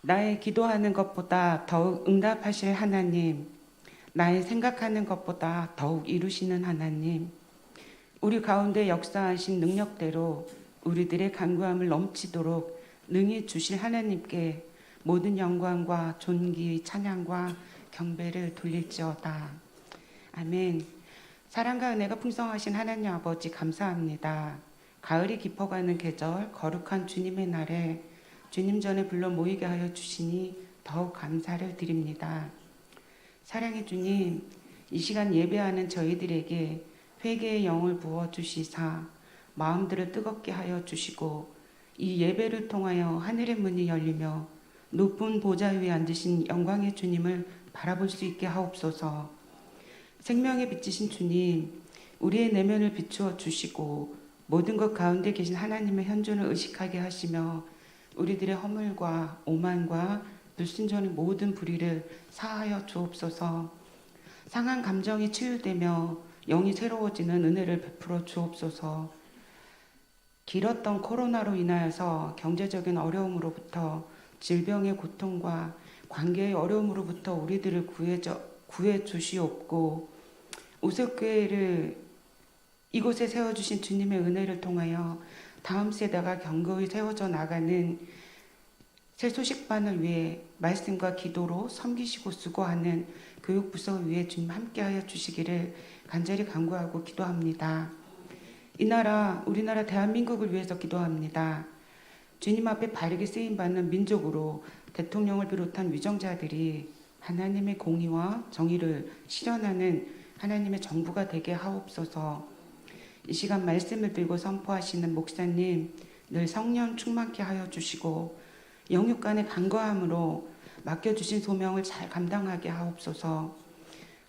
나의 기도하는 것보다 더욱 응답하실 하나님, 나의 생각하는 것보다 더욱 이루시는 하나님, 우리 가운데 역사하신 능력대로 우리들의 간구함을 넘치도록 능히 주실 하나님께 모든 영광과 존귀, 찬양과 경배를 돌릴지어다. 아멘. 사랑과 은혜가 풍성하신 하나님 아버지 감사합니다. 가을이 깊어가는 계절, 거룩한 주님의 날에 주님 전에 불러 모이게 하여 주시니 더욱 감사를 드립니다. 사랑의 주님, 이 시간 예배하는 저희들에게 회개의 영을 부어 주시사 마음들을 뜨겁게 하여 주시고 이 예배를 통하여 하늘의 문이 열리며 높은 보좌 위에 앉으신 영광의 주님을 바라볼 수 있게 하옵소서. 생명의 빛이신 주님, 우리의 내면을 비추어 주시고 모든 것 가운데 계신 하나님의 현존을 의식하게 하시며 우리들의 허물과 오만과 불순종의 모든 불의를 사하여 주옵소서. 상한 감정이 치유되며 영이 새로워지는 은혜를 베풀어 주옵소서. 길었던 코로나로 인하여서 경제적인 어려움으로부터 질병의 고통과 관계의 어려움으로부터 우리들을 구해 주시옵고 우석교회를 이곳에 세워주신 주님의 은혜를 통하여 다음 세대가 견고히 세워져 나가는 새 소식반을 위해 말씀과 기도로 섬기시고 수고하는 교육부서 위에 주님 함께하여 주시기를 간절히 간구하고 기도합니다. 이 나라, 우리나라 대한민국을 위해서 기도합니다. 주님 앞에 바르게 쓰임받는 민족으로 대통령을 비롯한 위정자들이 하나님의 공의와 정의를 실현하는 하나님의 정부가 되게 하옵소서. 이 시간 말씀을 들고 선포하시는 목사님 늘 성령 충만케 하여 주시고 영육 간의 간과함으로 맡겨주신 소명을 잘 감당하게 하옵소서.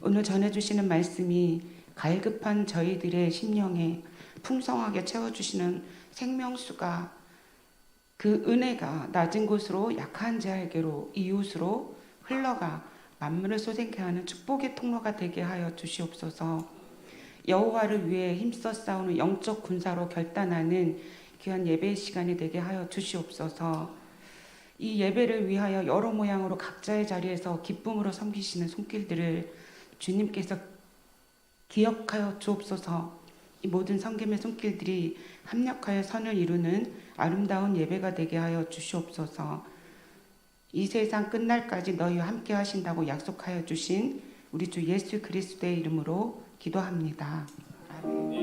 오늘 전해주시는 말씀이 갈급한 저희들의 심령에 풍성하게 채워주시는 생명수가 그 은혜가 낮은 곳으로 약한 자에게로 이웃으로 흘러가 만물을 솟게 하는 축복의 통로가 되게 하여 주시옵소서. 여호와를 위해 힘써 싸우는 영적 군사로 결단하는 귀한 예배의 시간이 되게 하여 주시옵소서. 이 예배를 위하여 여러 모양으로 각자의 자리에서 기쁨으로 섬기시는 손길들을 주님께서 기억하여 주옵소서. 이 모든 성김의 손길들이 합력하여 선을 이루는 아름다운 예배가 되게 하여 주시옵소서. 이 세상 끝날까지 너희와 함께 하신다고 약속하여 주신 우리 주 예수 그리스도의 이름으로 기도합니다. 아멘.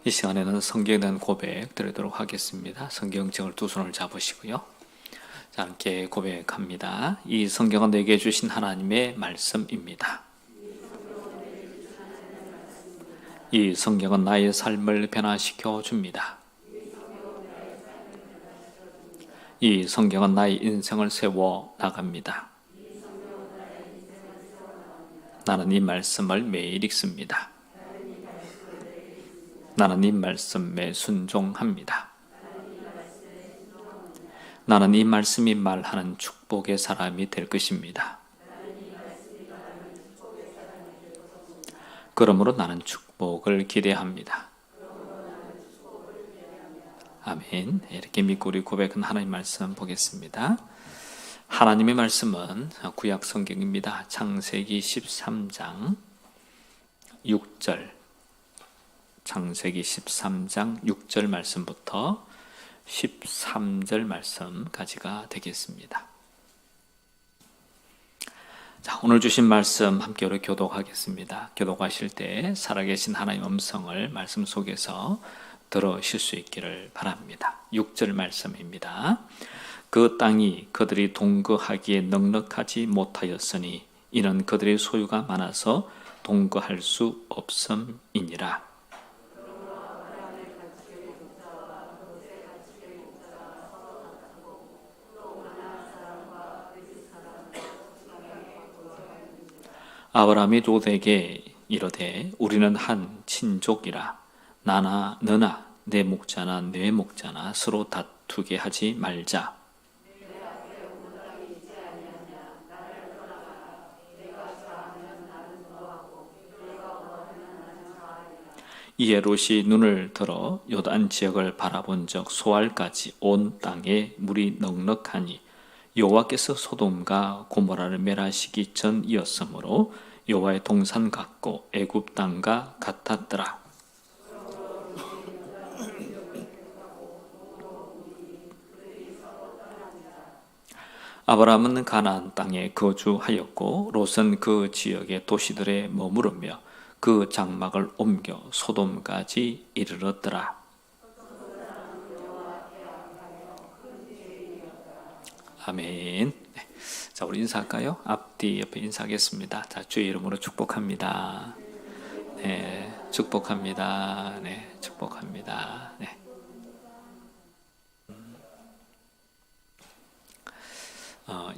이 시간에는 성경에 대한 고백 드리도록 하겠습니다. 성경책을 두 손을 잡으시고요. 자, 함께 고백합니다. 이 성경은 내게 주신 하나님의 말씀입니다. 이 성경은 나의 삶을 변화시켜 줍니다. 이 성경은 나의 인생을 세워 나갑니다. 나는 이 말씀을 매일 읽습니다. 나는 이 말씀에 순종합니다. 나는 이 말씀이 말하는 축복의 사람이 될 것입니다. 그러므로 나는 축복을 기대합니다. 아멘. 이렇게 믿고 우리 고백한 하나님의 말씀 보겠습니다. 하나님의 말씀은 구약 성경입니다. 창세기 13장 6절, 창세기 13장 6절 말씀부터 13절 말씀까지가 되겠습니다. 자, 오늘 주신 말씀 함께 우리 교독하겠습니다. 교독하실 때 살아계신 하나님의 음성을 말씀 속에서 들으실 수 있기를 바랍니다. 6절 말씀입니다. 그 땅이 그들이 동거하기에 넉넉하지 못하였으니 이는 그들의 소유가 많아서 동거할 수 없음이니라. 아브라함이 롯에게 이르되 우리는 한 친족이라 나나 너나 내 목자나 내 목자나 서로 다투게 하지 말자. 이에 롯이 눈을 들어 요단 지역을 바라본 적 소알까지 온 땅에 물이 넉넉하니 여호와께서 소돔과 고모라를 멸하시기 전이었으므로 여호와의 동산 같고 애굽 땅과 같았더라. 아브라함은 가나안 땅에 거주하였고 롯은 그 지역의 도시들에 머무르며 그 장막을 옮겨 소돔까지 이르렀더라. 아멘. 네. 자, 우리 인사할까요? 앞뒤 옆에 인사하겠습니다. 자, 주의 이름으로 축복합니다. 네, 축복합니다. 네, 축복합니다. 네.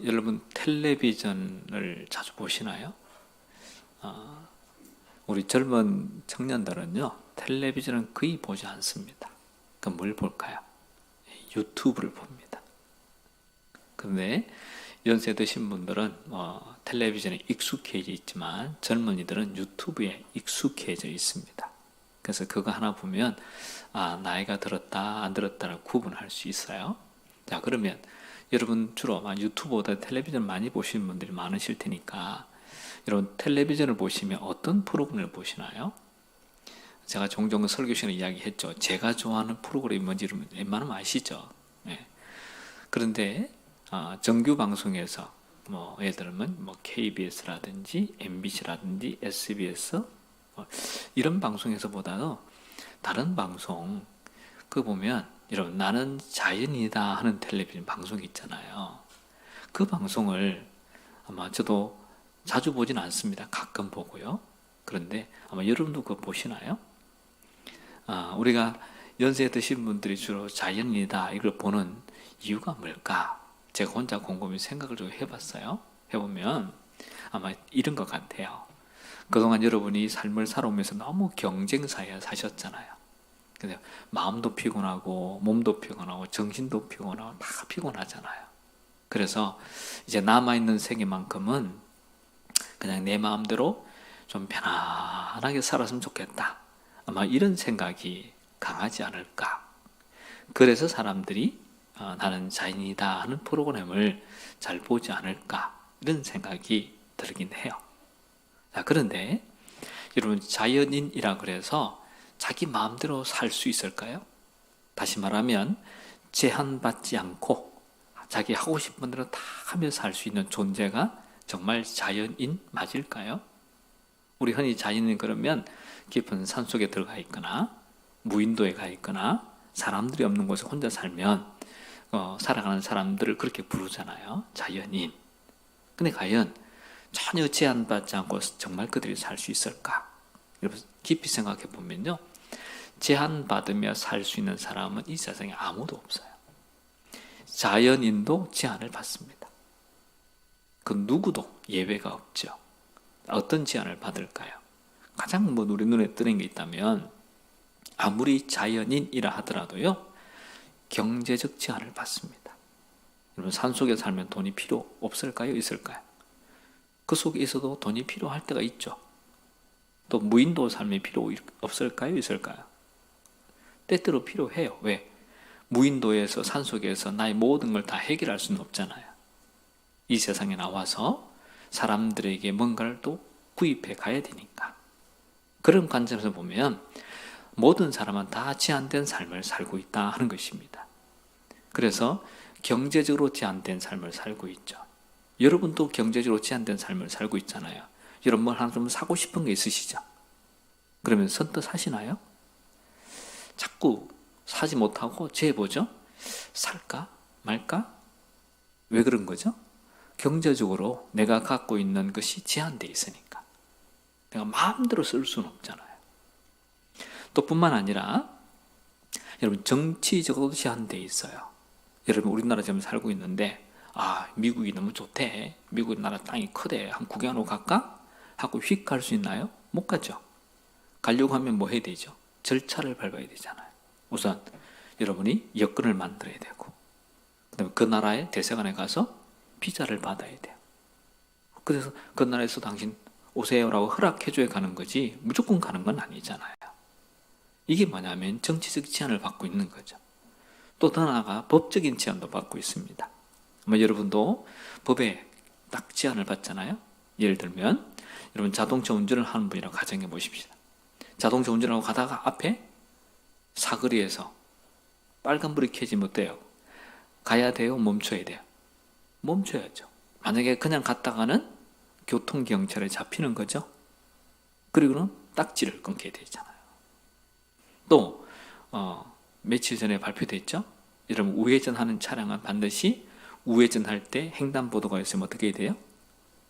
여러분 텔레비전을 자주 보시나요? 우리 젊은 청년들은요, 텔레비전은 거의 보지 않습니다. 그럼 뭘 볼까요? 유튜브를 봅니다. 그런데 연세 드신 분들은 텔레비전에 익숙해져 있지만 젊은이들은 유튜브에 익숙해져 있습니다. 그래서 그거 하나 보면 나이가 들었다 안 들었다를 구분할 수 있어요. 자, 그러면 여러분 주로 유튜브보다 텔레비전 많이 보시는 분들이 많으실 테니까 여러분 텔레비전을 보시면 어떤 프로그램을 보시나요? 제가 종종 설교 시간에 이야기했죠. 제가 좋아하는 프로그램이 뭔지 웬만하면 아시죠? 네. 그런데 정규 방송에서 예를 들면 KBS라든지 MBC라든지 SBS 이런 방송에서보다도 다른 방송 그 보면 여러분 나는 자연이다 하는 텔레비전 방송이 있잖아요. 그 방송을 아마 저도 자주 보진 않습니다. 가끔 보고요. 그런데 아마 여러분도 그거 보시나요? 우리가 연세 드신 분들이 주로 자연이다 이걸 보는 이유가 뭘까? 제가 혼자 곰곰이 생각을 좀 해봤어요. 해보면 아마 이런 것 같아요. 그동안 여러분이 삶을 살아오면서 너무 경쟁사에 사셨잖아요. 근데 마음도 피곤하고 몸도 피곤하고 정신도 피곤하고 다 피곤하잖아요. 그래서 이제 남아있는 생애만큼은 그냥 내 마음대로 좀 편안하게 살았으면 좋겠다. 아마 이런 생각이 강하지 않을까. 그래서 사람들이 나는 자연이다 하는 프로그램을 잘 보지 않을까 이런 생각이 들긴 해요. 자, 그런데 여러분 자연인이라 그래서 자기 마음대로 살 수 있을까요? 다시 말하면 제한받지 않고 자기 하고 싶은 대로 다 하며 살 수 있는 존재가 정말 자연인 맞을까요? 우리 흔히 자연인 그러면 깊은 산속에 들어가 있거나 무인도에 가 있거나 사람들이 없는 곳에 혼자 살면 살아가는 사람들을 그렇게 부르잖아요. 자연인. 근데 과연 전혀 제한받지 않고 정말 그들이 살 수 있을까? 여러분 깊이 생각해 보면요. 제한받으며 살 수 있는 사람은 이 세상에 아무도 없어요. 자연인도 제한을 받습니다. 그 누구도 예외가 없죠. 어떤 제한을 받을까요? 가장 우리 눈에 띄는 게 있다면 아무리 자연인이라 하더라도요. 경제적 제한을 받습니다. 여러분 산속에 살면 돈이 필요 없을까요? 있을까요? 그 속에 있어도 돈이 필요할 때가 있죠. 또 무인도 삶이 필요 없을까요? 있을까요? 때때로 필요해요. 왜? 무인도에서 산속에서 나의 모든 걸 다 해결할 수는 없잖아요. 이 세상에 나와서 사람들에게 뭔가를 또 구입해 가야 되니까. 그런 관점에서 보면 모든 사람은 다 제한된 삶을 살고 있다 하는 것입니다. 그래서 경제적으로 제한된 삶을 살고 있죠. 여러분도 경제적으로 제한된 삶을 살고 있잖아요. 여러분 뭘 하나 좀 사고 싶은 게 있으시죠? 그러면 선뜻 사시나요? 자꾸 사지 못하고 재보죠? 살까? 말까? 왜 그런 거죠? 경제적으로 내가 갖고 있는 것이 제한되어 있으니까. 내가 마음대로 쓸 수는 없잖아요. 또 뿐만 아니라 여러분 정치적으로도 제한되어 있어요. 여러분 우리나라 지금 살고 있는데 미국이 너무 좋대. 미국 나라 땅이 크대. 한 구경하러 갈까? 하고 휙 갈 수 있나요? 못 가죠. 가려고 하면 뭐 해야 되죠? 절차를 밟아야 되잖아요. 우선 여러분이 여권을 만들어야 되고, 그다음에 그 나라의 대사관에 가서 비자를 받아야 돼요. 그래서 그 나라에서 당신 오세요라고 허락해줘야 가는 거지 무조건 가는 건 아니잖아요. 이게 뭐냐면 정치적 제한을 받고 있는 거죠. 또 더 나아가 법적인 제한도 받고 있습니다. 아마 여러분도 법에 딱 제한을 받잖아요. 예를 들면 여러분 자동차 운전을 하는 분이라고 가정해 보십시다. 자동차 운전하고 가다가 앞에 사거리에서 빨간불이 켜지면 어때요? 가야 돼요? 멈춰야 돼요? 멈춰야죠. 만약에 그냥 갔다가는 교통경찰에 잡히는 거죠. 그리고는 딱지를 끊게 되잖아요. 또 며칠 전에 발표됐죠. 여러분 우회전하는 차량은 반드시 우회전할 때 횡단보도가 있으면 어떻게 해야 돼요?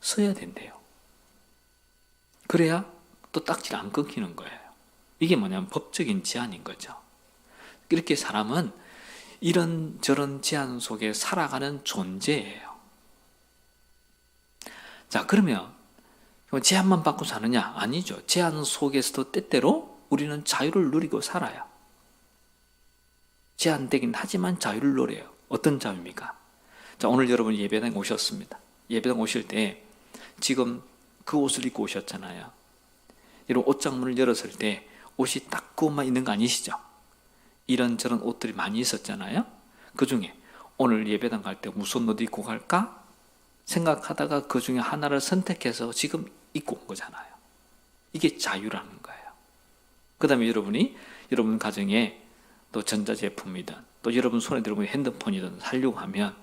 서야 된대요. 그래야 또 딱지를 안 끊기는 거예요. 이게 뭐냐면 법적인 제한인 거죠. 이렇게 사람은 이런저런 제한 속에 살아가는 존재예요. 자, 그러면 제한만 받고 사느냐? 아니죠. 제한 속에서도 때때로 우리는 자유를 누리고 살아요. 제한되긴 하지만 자유를 누려요. 어떤 자유입니까? 자, 오늘 여러분 예배당 오셨습니다. 예배당 오실 때 지금 그 옷을 입고 오셨잖아요. 이런 옷장문을 열었을 때 옷이 딱 그 옷만 있는 거 아니시죠? 이런저런 옷들이 많이 있었잖아요. 그 중에 오늘 예배당 갈 때 무슨 옷 입고 갈까 생각하다가 그 중에 하나를 선택해서 지금 입고 온 거잖아요. 이게 자유라는 거예요. 그 다음에 여러분이 여러분 가정에 또 전자제품이든 또 여러분 손에 들고 있는 핸드폰이든 사려고 하면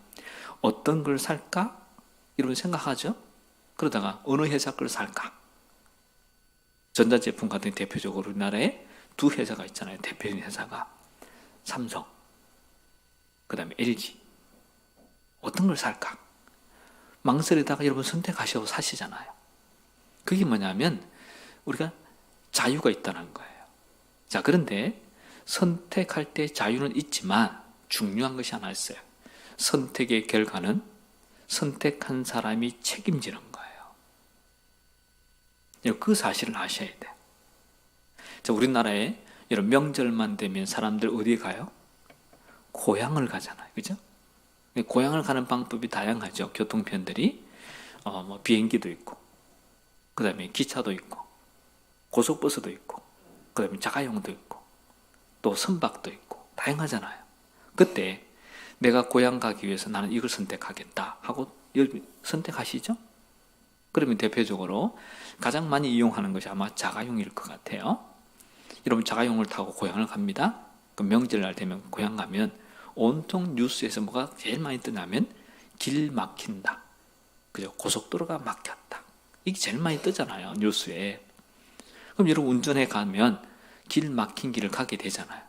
어떤 걸 살까? 이런 생각하죠. 그러다가 어느 회사 걸 살까? 전자제품 같은 대표적으로 우리나라에 두 회사가 있잖아요. 대표적인 회사가 삼성, 그 다음에 LG. 어떤 걸 살까? 망설이다가 여러분 선택하셔서 사시잖아요. 그게 뭐냐면 우리가 자유가 있다는 거예요. 자, 그런데 선택할 때 자유는 있지만 중요한 것이 하나 있어요. 선택의 결과는 선택한 사람이 책임지는 거예요. 그 사실을 아셔야 돼요. 자, 우리나라에 이런 명절만 되면 사람들 어디에 가요? 고향을 가잖아요. 그죠? 고향을 가는 방법이 다양하죠. 교통편들이 뭐 비행기도 있고, 그 다음에 기차도 있고, 고속버스도 있고, 그 다음에 자가용도 있고, 또 선박도 있고, 다양하잖아요. 그때 내가 고향 가기 위해서 나는 이걸 선택하겠다 하고 선택하시죠? 그러면 대표적으로 가장 많이 이용하는 것이 아마 자가용일 것 같아요. 여러분 자가용을 타고 고향을 갑니다. 그 명절날 되면 고향 가면 온통 뉴스에서 뭐가 제일 많이 뜨냐면 길 막힌다. 그죠? 고속도로가 막혔다. 이게 제일 많이 뜨잖아요. 뉴스에. 그럼 여러분 운전해 가면 길 막힌 길을 가게 되잖아요.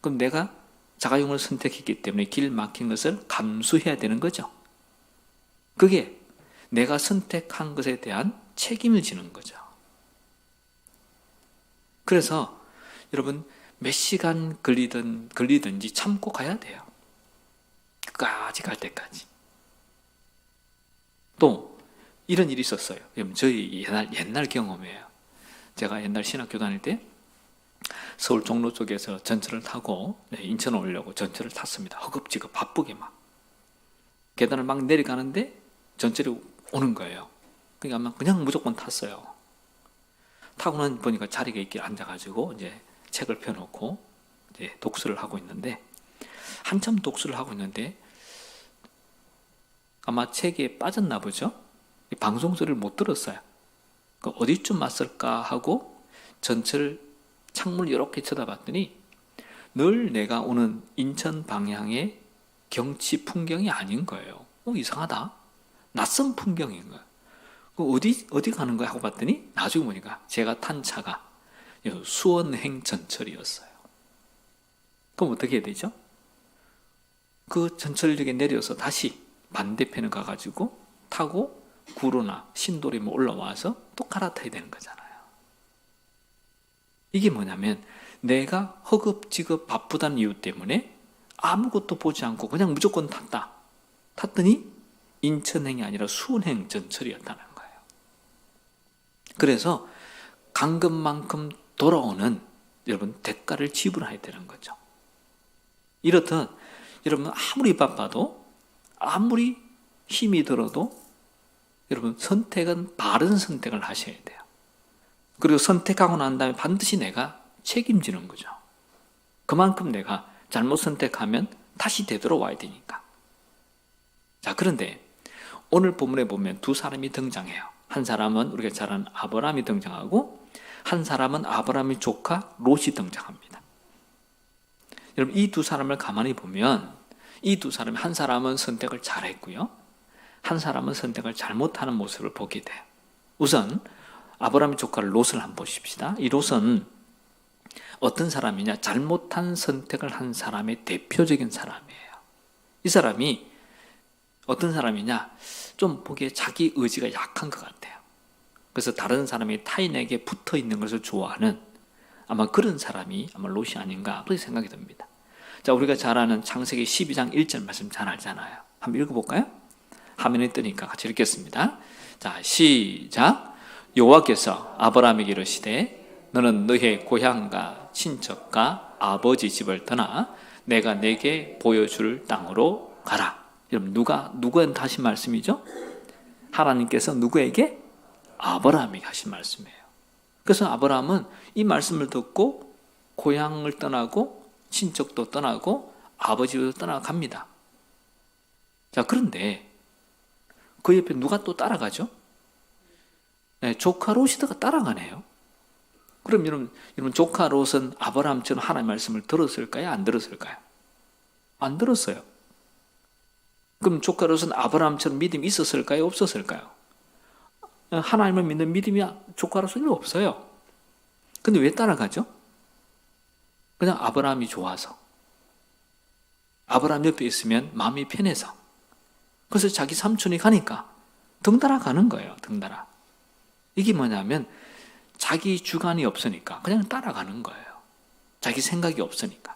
그럼 내가 자가용을 선택했기 때문에 길 막힌 것을 감수해야 되는 거죠. 그게 내가 선택한 것에 대한 책임을 지는 거죠. 그래서 여러분 몇 시간 걸리든지 참고 가야 돼요. 끝까지 갈 때까지. 또 이런 일이 있었어요. 저희 옛날 경험이에요. 제가 옛날 신학교 다닐 때 서울 종로 쪽에서 전철을 타고 인천 오려고 전철을 탔습니다. 허겁지겁 바쁘게 막 계단을 막 내려가는데 전철이 오는 거예요. 그러니까 그냥 무조건 탔어요. 타고는 보니까 자리가 있게 앉아가지고 이제 책을 펴놓고 이제 독서를 하고 있는데 한참 독서를 하고 있는데 아마 책에 빠졌나 보죠. 방송 소리를 못 들었어요. 어디쯤 왔을까 하고 전철 창문을 이렇게 쳐다봤더니 늘 내가 오는 인천 방향의 경치 풍경이 아닌 거예요. 이상하다. 낯선 풍경인 거예요. 어디 가는 거야 하고 봤더니 나중에 보니까 제가 탄 차가 수원행 전철이었어요. 그럼 어떻게 해야 되죠? 그 전철역에 내려서 다시 반대편에 가가지고 타고 구로나 신도리 올라와서 또 갈아타야 되는 거잖아요. 이게 뭐냐면 내가 허겁지겁 바쁘다는 이유 때문에 아무것도 보지 않고 그냥 무조건 탔더니 인천행이 아니라 수원행 전철이었다는 거예요. 그래서 간 것만큼 돌아오는 여러분 대가를 지불해야 되는 거죠. 이렇듯 여러분 아무리 바빠도 아무리 힘이 들어도 여러분 선택은 바른 선택을 하셔야 돼요. 그리고 선택하고 난 다음에 반드시 내가 책임지는 거죠. 그만큼 내가 잘못 선택하면 다시 되돌아와야 되니까. 자, 그런데 오늘 본문에 보면 두 사람이 등장해요. 한 사람은 우리가 잘 아는 아브라함이 등장하고 한 사람은 아브라함의 조카 롯이 등장합니다. 여러분 이 두 사람을 가만히 보면 이 두 사람이 한 사람은 선택을 잘했고요. 한 사람은 선택을 잘못하는 모습을 보게 돼요. 우선 아브라함의 조카 롯을 한번 보십시다. 이 롯은 어떤 사람이냐? 잘못한 선택을 한 사람의 대표적인 사람이에요. 이 사람이 어떤 사람이냐? 좀 보기에 자기 의지가 약한 것 같아요. 그래서 다른 사람이 타인에게 붙어 있는 것을 좋아하는 아마 그런 사람이 아마 롯이 아닌가 그렇게 생각이 듭니다. 자, 우리가 잘 아는 창세기 12장 1절 말씀 잘 알잖아요. 한번 읽어볼까요? 화면에 뜨니까 같이 읽겠습니다. 자, 시작. 여호와께서 아브라함에게 이르시되 너는 너의 고향과 친척과 아버지 집을 떠나 내가 내게 보여줄 땅으로 가라. 여러분 누구한테 하신 말씀이죠? 하나님께서 누구에게? 아브라함에게 하신 말씀이에요. 그래서 아브라함은 이 말씀을 듣고 고향을 떠나고 친척도 떠나고 아버지도 떠나갑니다. 자, 그런데 그 옆에 누가 또 따라가죠? 네, 조카 롯이가 따라가네요. 그럼 여러분 조카 롯은 아브라함처럼 하나님의 말씀을 들었을까요? 안 들었을까요? 안 들었어요. 그럼 조카 롯은 아브라함처럼 믿음이 있었을까요? 없었을까요? 하나님을 믿는 믿음이 조카 롯은 없어요. 근데 왜 따라가죠? 그냥 아브라함이 좋아서, 아브라함 옆에 있으면 마음이 편해서, 그래서 자기 삼촌이 가니까 덩달아 가는 거예요. 덩달아. 이게 뭐냐면 자기 주관이 없으니까 그냥 따라가는 거예요. 자기 생각이 없으니까.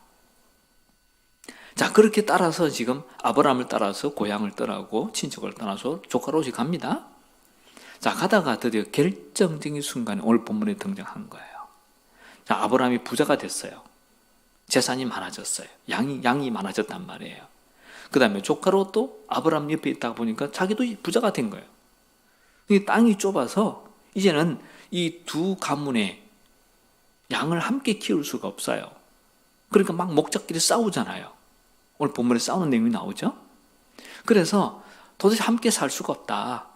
자, 그렇게 따라서 지금 아브라함을 따라서 고향을 떠나고 친척을 떠나서 조카 롯이 갑니다. 자, 가다가 드디어 결정적인 순간에 오늘 본문에 등장한 거예요. 자, 아브라함이 부자가 됐어요. 재산이 많아졌어요. 양이 많아졌단 말이에요. 그 다음에 조카 롯도 아브라함 옆에 있다 보니까 자기도 부자가 된 거예요. 이 땅이 좁아서 이제는 이 두 가문의 양을 함께 키울 수가 없어요. 그러니까 막 목자끼리 싸우잖아요. 오늘 본문에 싸우는 내용이 나오죠. 그래서 도대체 함께 살 수가 없다.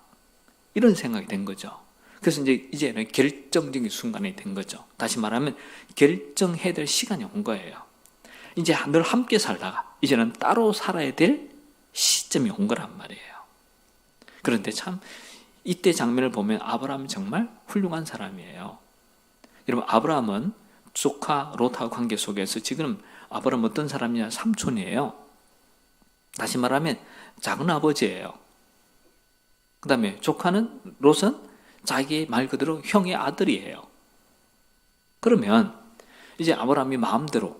이런 생각이 된 거죠. 그래서 이제는 결정적인 순간이 된 거죠. 다시 말하면 결정해야 될 시간이 온 거예요. 이제 늘 함께 살다가 이제는 따로 살아야 될 시점이 온 거란 말이에요. 그런데 참 이때 장면을 보면 아브라함은 정말 훌륭한 사람이에요. 여러분 아브라함은 조카 롯하고 관계 속에서 지금 아브라함은 어떤 사람이냐? 삼촌이에요. 다시 말하면 작은 아버지예요. 그 다음에 조카는 롯은 자기의 말 그대로 형의 아들이에요. 그러면 이제 아브라함이 마음대로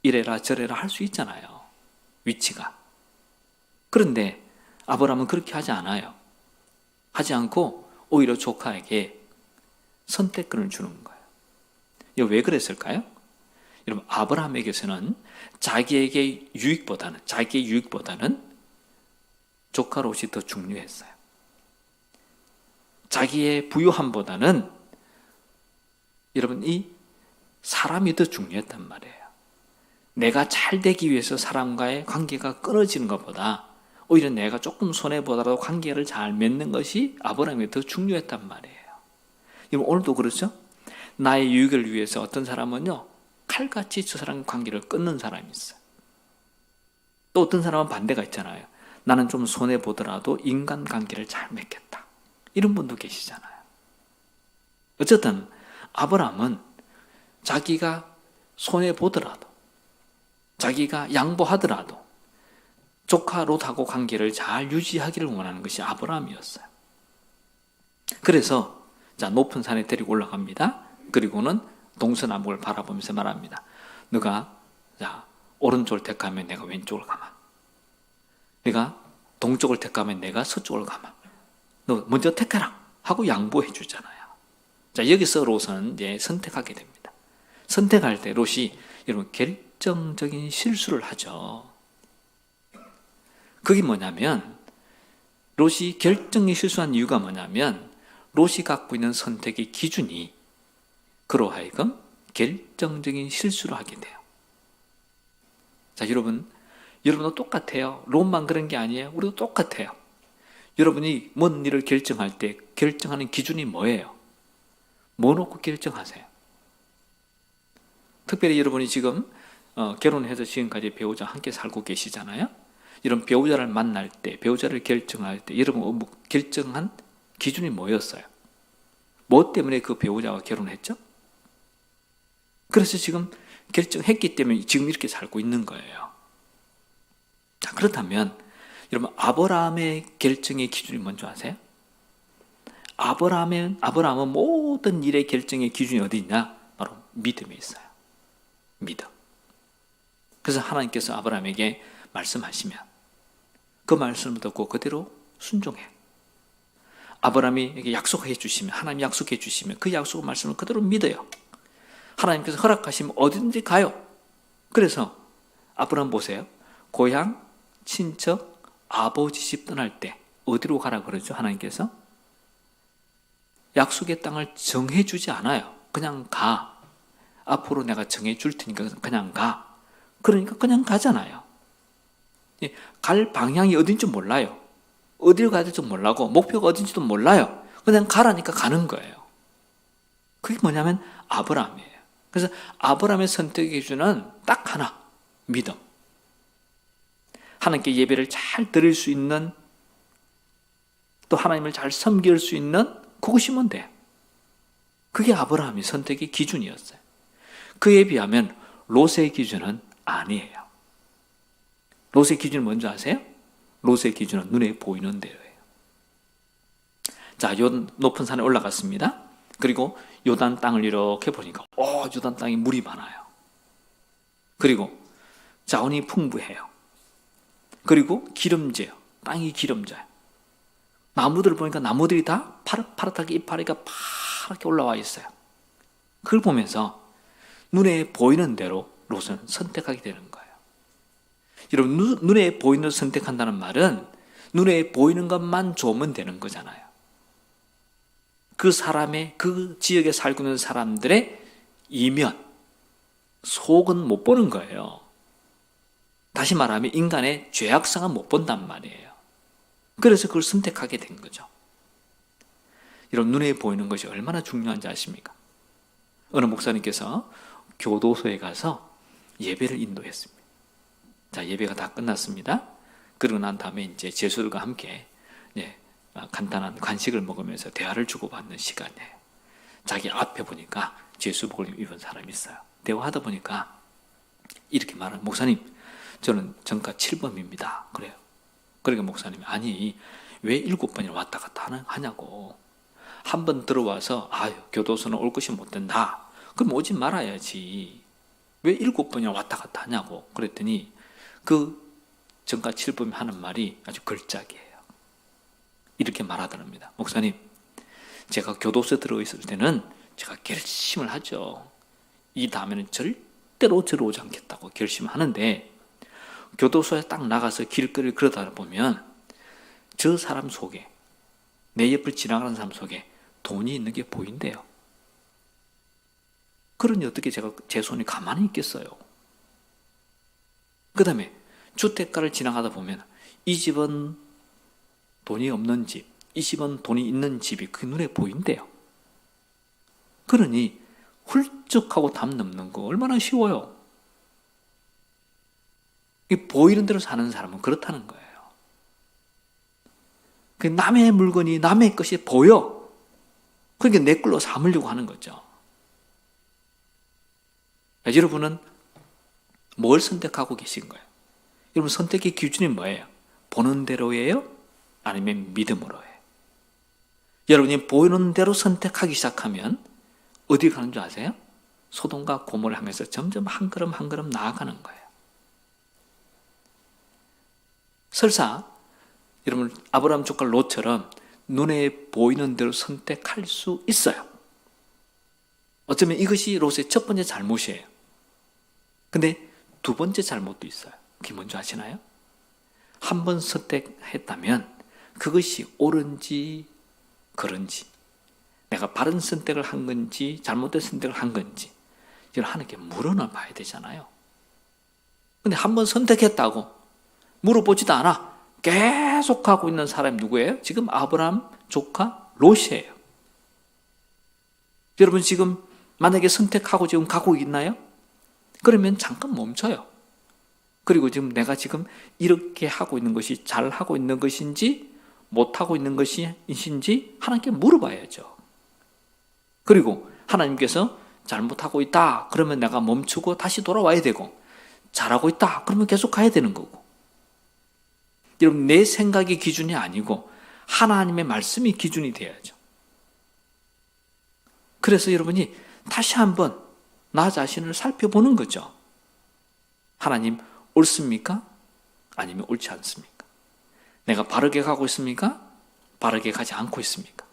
이래라 저래라 할 수 있잖아요. 위치가. 그런데 아브라함은 그렇게 하지 않아요. 하지 않고 오히려 조카에게 선택권을 주는 거예요. 이거 왜 그랬을까요? 여러분 아브라함에게서는 자기의 유익보다는 조카 롯이 더 중요했어요. 자기의 부유함보다는 여러분 이 사람이 더 중요했단 말이에요. 내가 잘 되기 위해서 사람과의 관계가 끊어지는 것보다 오히려 내가 조금 손해보더라도 관계를 잘 맺는 것이 아브라함이 더 중요했단 말이에요. 여러분 오늘도 그렇죠? 나의 유익을 위해서 어떤 사람은요 칼같이 저 사람 관계를 끊는 사람이 있어요. 또 어떤 사람은 반대가 있잖아요. 나는 좀 손해보더라도 인간관계를 잘 맺겠다. 이런 분도 계시잖아요. 어쨌든 아브라함은 자기가 손해보더라도 자기가 양보하더라도 조카 롯하고 관계를 잘 유지하기를 원하는 것이 아브라함이었어요. 그래서 자 높은 산에 데리고 올라갑니다. 그리고는 동서남북을 바라보면서 말합니다. 너가 자 오른쪽을 택하면 내가 왼쪽을 가마. 내가 동쪽을 택하면 내가 서쪽을 가마. 너 먼저 택해라 하고 양보해 주잖아요. 자, 여기서 롯은 이제 선택하게 됩니다. 선택할 때 롯이 여러분 결정적인 실수를 하죠. 그게 뭐냐면 롯이 결정이 실수한 이유가 뭐냐면 롯이 갖고 있는 선택의 기준이 그로 하여금 결정적인 실수를 하게 돼요. 자, 여러분도 똑같아요. 롯만 그런 게 아니에요. 우리도 똑같아요. 여러분이 뭔 일을 결정할 때 결정하는 기준이 뭐예요? 뭐 놓고 결정하세요? 특별히 여러분이 지금 결혼해서 지금까지 배우자와 함께 살고 계시잖아요. 이런 배우자를 만날 때, 배우자를 결정할 때 여러분 결정한 기준이 뭐였어요? 뭐 때문에 그 배우자와 결혼했죠? 그래서 지금 결정했기 때문에 지금 이렇게 살고 있는 거예요. 자, 그렇다면 여러분 아브라함의 결정의 기준이 뭔지 아세요? 아브라함은 모든 일의 결정의 기준이 어디 있냐? 바로 믿음에 있어요. 믿음. 그래서 하나님께서 아브라함에게 말씀하시면 그 말씀을 듣고 그대로 순종해. 아브라함이 약속해 주시면, 하나님 약속해 주시면 그 약속 말씀을 그대로 믿어요. 하나님께서 허락하시면 어디든지 가요. 그래서 아브라함 보세요. 고향, 친척, 아버지 집 떠날 때 어디로 가라 그러죠? 하나님께서 약속의 땅을 정해주지 않아요. 그냥 가. 앞으로 내가 정해줄 테니까 그냥 가. 그러니까 그냥 가잖아요. 갈 방향이 어딘지 몰라요. 어디로 가야 될지 몰라고 목표가 어딘지도 몰라요. 그냥 가라니까 가는 거예요. 그게 뭐냐면 아브라함이에요. 그래서 아브라함의 선택의 기준은 딱 하나, 믿음. 하나님께 예배를 잘 드릴 수 있는, 또 하나님을 잘 섬길 수 있는 그것이면 돼요. 그게 아브라함의 선택의 기준이었어요. 그에 비하면 롯의 기준은 아니에요. 롯의 기준은 뭔지 아세요? 롯의 기준은 눈에 보이는 대로예요. 자, 요 높은 산에 올라갔습니다. 그리고 요단 땅을 이렇게 보니까 요단 땅에 물이 많아요. 그리고 자원이 풍부해요. 그리고 기름져요. 땅이 기름져요. 나무들을 보니까 나무들이 다 파릇파릇하게 이파리가 파랗게 올라와 있어요. 그걸 보면서 눈에 보이는 대로 롯은 선택하게 되는 거예요. 여러분, 눈에 보이는 대로 선택한다는 말은 눈에 보이는 것만 좋으면 되는 거잖아요. 그 사람의, 그 지역에 살고 있는 사람들의 이면, 속은 못 보는 거예요. 다시 말하면 인간의 죄악성은 못 본단 말이에요. 그래서 그걸 선택하게 된 거죠. 이런 눈에 보이는 것이 얼마나 중요한지 아십니까? 어느 목사님께서 교도소에 가서 예배를 인도했습니다. 자, 예배가 다 끝났습니다. 그러고 난 다음에 이제 제수들과 함께 간단한 간식을 먹으면서 대화를 주고받는 시간이에요. 자기 앞에 보니까 제수복을 입은 사람이 있어요. 대화하다 보니까 이렇게 말하는, 목사님, 저는 정가 7범입니다. 그래요. 그러니까 목사님이, 아니, 왜 7번이나 왔다 갔다 하냐고. 한 번 들어와서 교도소는 올 것이 못 된다. 그럼 오지 말아야지. 왜 7번이나 왔다 갔다 하냐고. 그랬더니 그 정가 7범이 하는 말이 아주 걸작이에요. 이렇게 말하더랍니다. 목사님, 제가 교도소에 들어있을 때는 제가 결심을 하죠. 이 다음에는 절대로 저로 오지 않겠다고 결심하는데, 교도소에 딱 나가서 길거리를 걸어다니다 보면 저 사람 속에, 내 옆을 지나가는 사람 속에 돈이 있는 게 보인대요. 그러니 어떻게 제가 제 손이 가만히 있겠어요. 그 다음에 주택가를 지나가다 보면 이 집은 돈이 없는 집, 이 집은 돈이 있는 집이 그 눈에 보인대요. 그러니 훌쩍하고 담 넘는 거 얼마나 쉬워요. 보이는 대로 사는 사람은 그렇다는 거예요. 남의 물건이, 남의 것이 보여. 그러니까 내 걸로 삼으려고 하는 거죠. 여러분은 뭘 선택하고 계신 거예요? 여러분, 선택의 기준이 뭐예요? 보는 대로예요? 아니면 믿음으로예요? 여러분이 보이는 대로 선택하기 시작하면 어디 가는 줄 아세요? 소돔과 고모를 향해서 점점 한 걸음 한 걸음 나아가는 거예요. 설사 여러분, 아브라함 조카 롯처럼 눈에 보이는 대로 선택할 수 있어요. 어쩌면 이것이 롯의 첫 번째 잘못이에요. 근데 두 번째 잘못도 있어요. 그게 뭔지 아시나요? 한 번 선택했다면 그것이 옳은지 그른지, 내가 바른 선택을 한 건지 잘못된 선택을 한 건지 이걸 하나님께 물어나 봐야 되잖아요. 근데 한 번 선택했다고 물어보지도 않아 계속 하고 있는 사람이 누구예요? 지금 아브라함 조카 롯이에요. 여러분 지금 만약에 선택하고 지금 가고 있나요? 그러면 잠깐 멈춰요. 그리고 지금 내가 지금 이렇게 하고 있는 것이 잘 하고 있는 것인지 못하고 있는 것인지 하나님께 물어봐야죠. 그리고 하나님께서 잘못하고 있다 그러면 내가 멈추고 다시 돌아와야 되고, 잘하고 있다 그러면 계속 가야 되는 거고. 여러분 내 생각이 기준이 아니고 하나님의 말씀이 기준이 돼야죠. 그래서 여러분이 다시 한번 나 자신을 살펴보는 거죠. 하나님 옳습니까? 아니면 옳지 않습니까? 내가 바르게 가고 있습니까? 바르게 가지 않고 있습니까?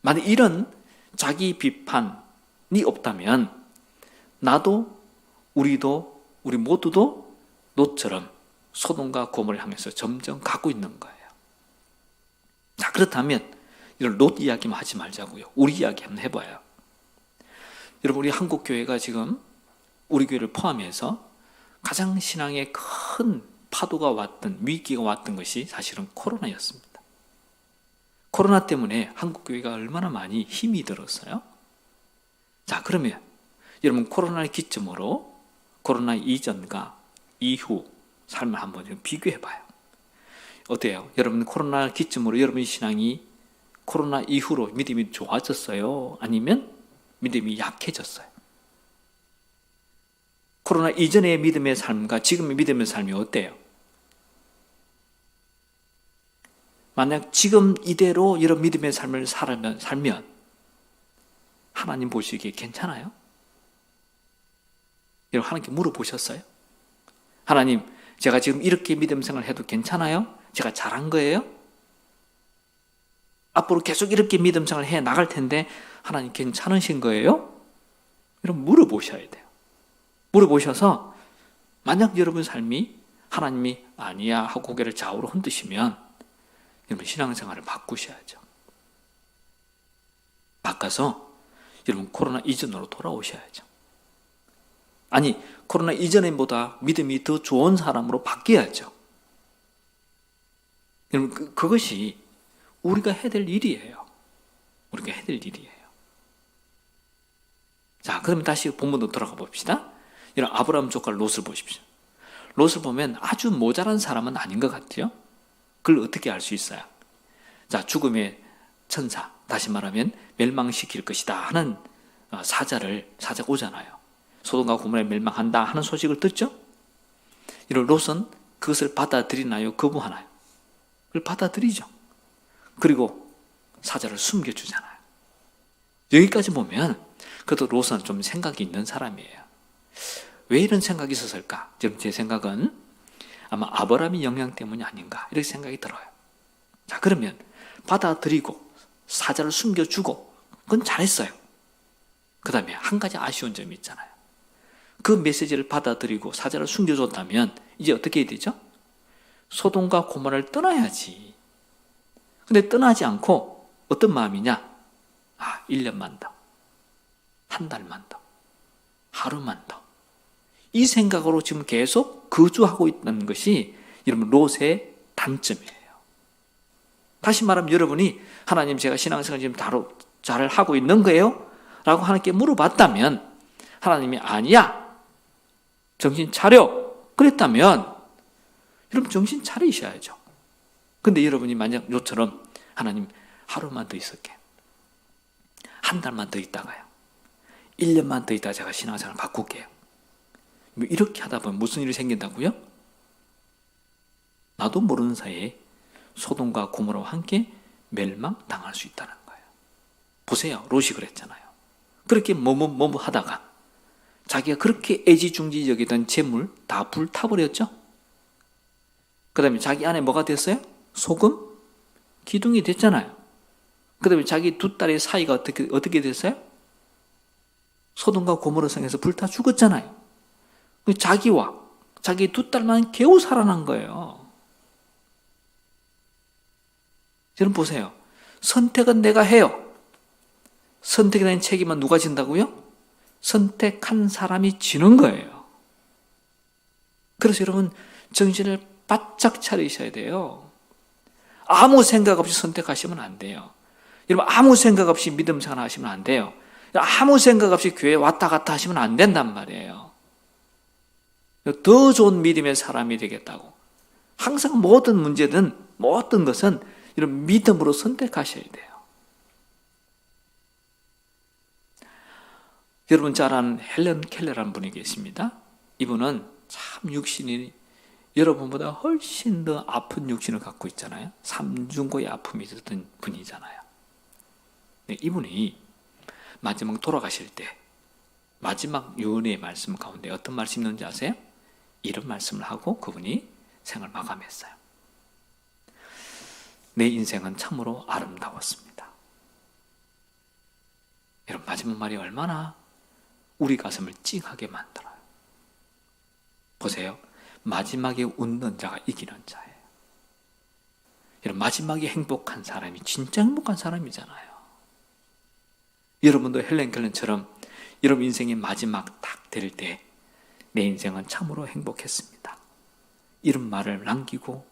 만약 이런 자기 비판이 없다면 나도 우리 모두도 롯처럼 소돔과 고모를 향해서 점점 가고 있는 거예요. 자, 그렇다면 이런 롯 이야기만 하지 말자고요. 우리 이야기 한번 해봐요. 여러분 우리 한국 교회가 지금 우리 교회를 포함해서 가장 신앙에 큰 파도가 왔던, 위기가 왔던 것이 사실은 코로나였습니다. 코로나 때문에 한국 교회가 얼마나 많이 힘이 들었어요? 자, 그러면 여러분 코로나의 기점으로 코로나 이전과 이후 삶을 한번 좀 비교해봐요. 어때요? 여러분 코로나 기점으로 여러분의 신앙이 코로나 이후로 믿음이 좋아졌어요? 아니면 믿음이 약해졌어요? 코로나 이전의 믿음의 삶과 지금의 믿음의 삶이 어때요? 만약 지금 이대로 여러분 믿음의 삶을 살면 하나님 보시기에 괜찮아요? 여러분 하나님께 물어보셨어요? 하나님, 제가 지금 이렇게 믿음 생활을 해도 괜찮아요? 제가 잘한 거예요? 앞으로 계속 이렇게 믿음 생활을 해 나갈 텐데 하나님 괜찮으신 거예요? 여러분 물어보셔야 돼요. 물어보셔서 만약 여러분 삶이 하나님이 아니야 하고 고개를 좌우로 흔드시면 여러분 신앙생활을 바꾸셔야죠. 바꿔서 여러분 코로나 이전으로 돌아오셔야죠. 아니 코로나 이전보다 믿음이 더 좋은 사람으로 바뀌어야죠. 여러분 그것이 우리가 해야 될 일이에요. 우리가 해야 될 일이에요. 자, 그러면 다시 본문으로 돌아가 봅시다. 이런 아브라함 조카 롯을 보십시오. 롯을 보면 아주 모자란 사람은 아닌 것 같아요. 그걸 어떻게 알 수 있어요? 자, 죽음의 천사, 다시 말하면 멸망시킬 것이다 하는 사자가 오잖아요. 소돔과 고모라 멸망한다 하는 소식을 듣죠? 이런 롯은 그것을 받아들이나요? 거부하나요? 그걸 받아들이죠. 그리고 사자를 숨겨주잖아요. 여기까지 보면 그래도 롯은 좀 생각이 있는 사람이에요. 왜 이런 생각이 있었을까? 지금 제 생각은 아마 아브라함의 영향 때문이 아닌가 이렇게 생각이 들어요. 자, 그러면 받아들이고 사자를 숨겨주고 그건 잘했어요. 그 다음에 한 가지 아쉬운 점이 있잖아요. 그 메시지를 받아들이고 사자를 숨겨줬다면 이제 어떻게 해야 되죠? 소돔과 고모라를 떠나야지. 근데 떠나지 않고 어떤 마음이냐? 1년만 더, 한 달만 더, 하루만 더. 이 생각으로 지금 계속 거주하고 있는 것이 여러분 롯의 단점이에요. 다시 말하면 여러분이 하나님 제가 신앙생활 지금 잘 하고 있는 거예요? 라고 하나님께 물어봤다면 하나님이 아니야, 정신 차려 그랬다면 여러분 정신 차리셔야죠. 근데 여러분이 만약 요처럼 하나님 하루만 더 있을게, 한 달만 더 있다가요, 1년만 더 있다가 제가 신앙생활 바꿀게요, 이렇게 하다 보면 무슨 일이 생긴다고요? 나도 모르는 사이에 소돔과 고모라와 함께 멸망당할 수 있다는 거예요. 보세요, 롯이 그랬잖아요. 그렇게 뭐뭐 하다가 자기가 그렇게 애지중지 여기던 재물 다 불타버렸죠. 그 다음에 자기 안에 뭐가 됐어요? 소금? 기둥이 됐잖아요. 그 다음에 자기 두 딸의 사이가 어떻게 됐어요? 소돔과 고모라 성에서 불타 죽었잖아요. 자기와 자기 두 딸만 겨우 살아난 거예요. 여러분 보세요. 선택은 내가 해요. 선택에 대한 책임은 누가 진다고요? 선택한 사람이 지는 거예요. 그래서 여러분 정신을 바짝 차리셔야 돼요. 아무 생각 없이 선택하시면 안 돼요. 여러분 아무 생각 없이 믿음 생활하시면 안 돼요. 아무 생각 없이 교회 왔다 갔다 하시면 안 된단 말이에요. 더 좋은 믿음의 사람이 되겠다고. 항상 모든 문제든 모든 것은 이런 믿음으로 선택하셔야 돼요. 여러분 잘 아는 헬런 켈러라는 분이 계십니다. 이분은 참 육신이 여러분보다 훨씬 더 아픈 육신을 갖고 있잖아요. 삼중고의 아픔이 있었던 분이잖아요. 이분이 마지막 돌아가실 때 마지막 유언의 말씀 가운데 어떤 말씀이 있는지 아세요? 이런 말씀을 하고 그분이 생을 마감했어요. 내 인생은 참으로 아름다웠습니다. 여러분 마지막 말이 얼마나 우리 가슴을 찡하게 만들어요. 보세요. 마지막에 웃는 자가 이기는 자예요. 여러분 마지막에 행복한 사람이 진짜 행복한 사람이잖아요. 여러분도 헬렌 켈러처럼 여러분 인생의 마지막 딱 될 때 내 인생은 참으로 행복했습니다. 이런 말을 남기고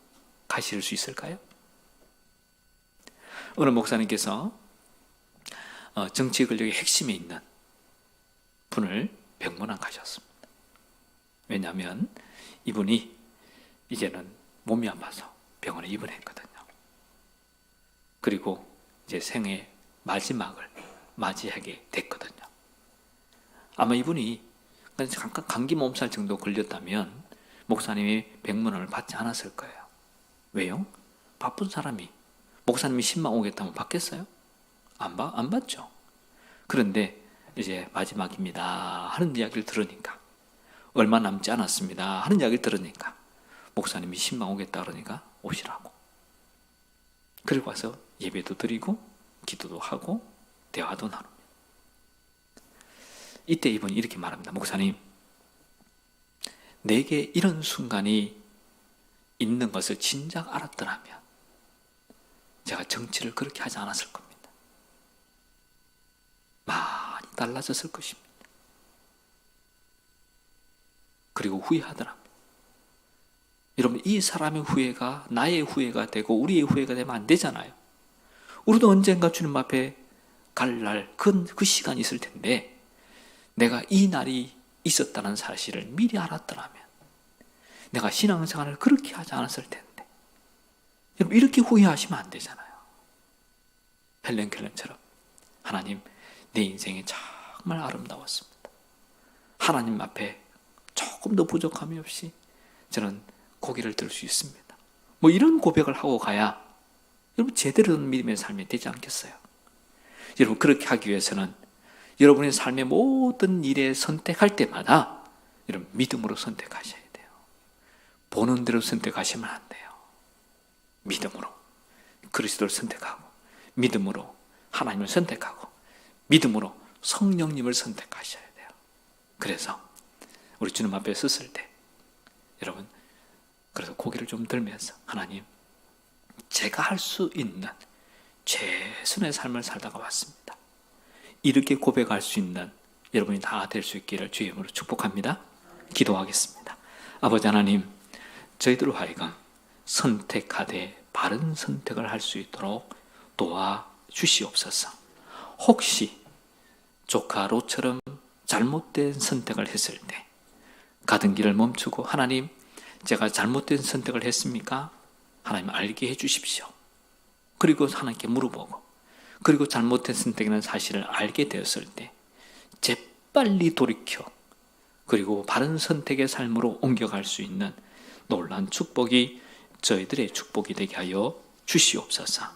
가실 수 있을까요? 어느 목사님께서 정치 권력의 핵심에 있는 분을 병문안 가셨습니다. 왜냐하면 이분이 이제는 몸이 아파서 병원에 입원했거든요. 그리고 이제 생애 마지막을 맞이하게 됐거든요. 아마 이분이 잠깐 감기 몸살 정도 걸렸다면 목사님이 병문안을 받지 않았을 거예요. 왜요? 바쁜 사람이 목사님이 10만 오겠다면 받겠어요? 안 받죠. 그런데 이제 마지막입니다 하는 이야기를 들으니까, 얼마 남지 않았습니다 하는 이야기를 들으니까 목사님이 10만 오겠다 그러니까 오시라고. 그리고 와서 예배도 드리고 기도도 하고 대화도 나눕니다. 이때 이분이 이렇게 말합니다. 목사님, 내게 이런 순간이 있는 것을 진작 알았더라면 제가 정치를 그렇게 하지 않았을 겁니다. 많이 달라졌을 것입니다. 그리고 후회하더랍니다. 여러분 이 사람의 후회가 나의 후회가 되고 우리의 후회가 되면 안 되잖아요. 우리도 언젠가 주님 앞에 갈 날 그 시간이 있을 텐데 내가 이 날이 있었다는 사실을 미리 알았더라면 내가 신앙생활을 그렇게 하지 않았을 텐데. 여러분 이렇게 후회하시면 안 되잖아요. 헬렌 켈러처럼 하나님 내 인생이 정말 아름다웠습니다. 하나님 앞에 조금 더 부족함이 없이 저는 고개를 들 수 있습니다. 뭐 이런 고백을 하고 가야 여러분 제대로 된 믿음의 삶이 되지 않겠어요? 여러분 그렇게 하기 위해서는 여러분의 삶의 모든 일에 선택할 때마다 여러분 믿음으로 선택하셔야 돼요. 보는 대로 선택하시면 안 돼요. 믿음으로 그리스도를 선택하고 믿음으로 하나님을 선택하고 믿음으로 성령님을 선택하셔야 돼요. 그래서 우리 주님 앞에 섰을 때 여러분 그래서 고개를 좀 들면서 하나님 제가 할 수 있는 최선의 삶을 살다가 왔습니다. 이렇게 고백할 수 있는 여러분이 다 될 수 있기를 주의 이름으로 축복합니다. 기도하겠습니다. 아버지 하나님, 저희들로 하여금 선택하되 바른 선택을 할 수 있도록 도와주시옵소서. 혹시 조카 롯처럼 잘못된 선택을 했을 때 가던 길을 멈추고 하나님 제가 잘못된 선택을 했습니까? 하나님 알게 해주십시오. 그리고 하나님께 물어보고 그리고 잘못된 선택이라는 사실을 알게 되었을 때 재빨리 돌이켜 그리고 바른 선택의 삶으로 옮겨갈 수 있는 놀라운 축복이 저희들의 축복이 되게 하여 주시옵소서.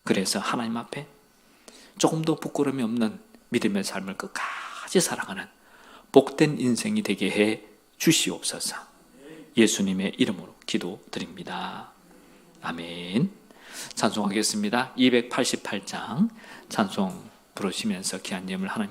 그래서 하나님 앞에 조금 더 부끄러움이 없는 믿음의 삶을 끝까지 살아가는 복된 인생이 되게 해 주시옵소서. 예수님의 이름으로 기도드립니다. 아멘. 찬송하겠습니다. 288장 찬송 부르시면서 귀한 예물 하나님